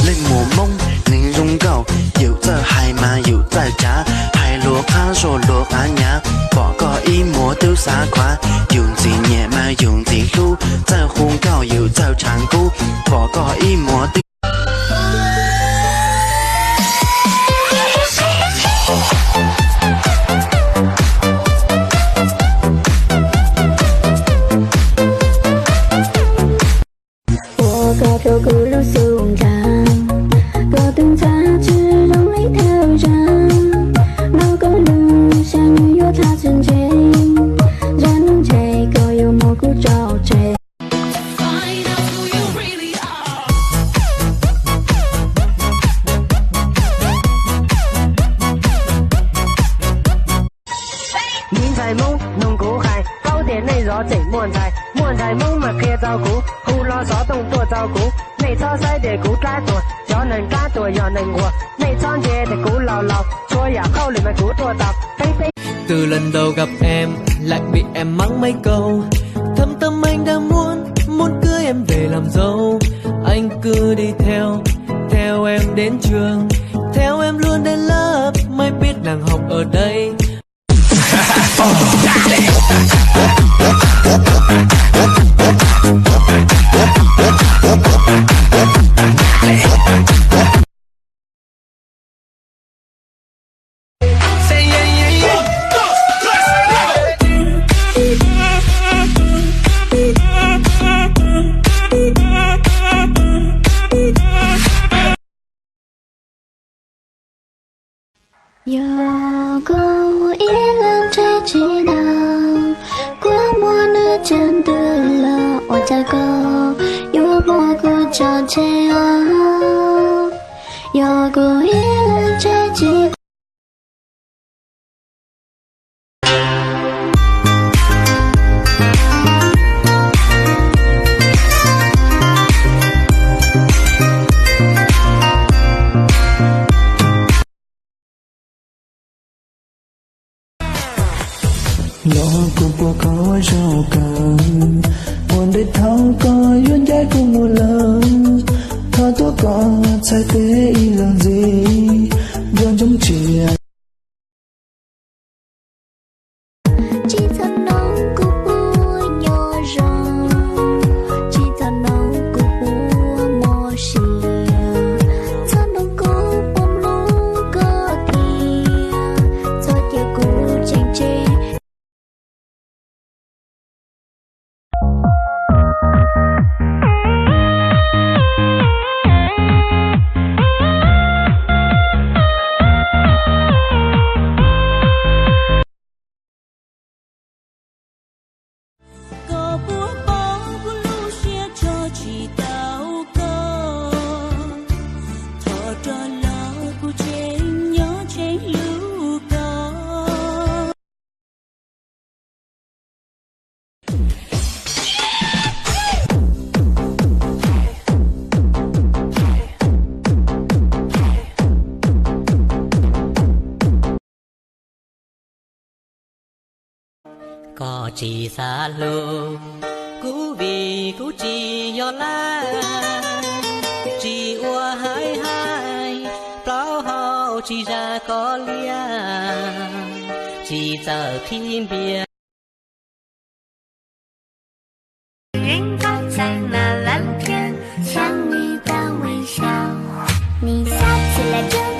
令我梦宁荣高，有在海马有在家，海螺卡索罗安牙，bỏ có ý múa tiêu xá quá，用字nhẹ mà用字lưu，在呼高有在长姑，bỏ có ý múa tiêu。我高头咕噜松长，高等杂志容易挑战，老公路下女友他曾经，然能这个有蘑菇招这。年财夢弄古係高點內rõ整滿財，滿財夢咪kia照顧，胡亂所動多照顧，內操細的古加多，要能加多要能過，內倉姐的古老老，錯呀khâu liền mà古多tập, baby. Từ lần đầu gặp em lại bị em mắng mấy câu, thâm tâm anh đang muốn cưới em về làm dâu. Anh cứ đi theo em đến trường, theo em luôn đến lớp, mới biết nàng học ở đây.有过一辆追击的，过末的真的了，我在过有蘑菇招这哦，有过一辆追击。Lo của có rau cần buồn để thao có duyên dáng của mùa lớn thao tôi còn sai tế y làm gì dọn trong chia chỉ thân nông của bùa nhỏ rồng chỉ thân nông của bùa mò xì thân nông của bông lũ có kia cho chia của chênh chê. Có chỉ xa lô cú vì cú chỉ do la chỉ ua hai bao hậu chỉ ra có lia chỉ giờ thiên bia 云高在那蓝天，像你的微笑，你下次来这里。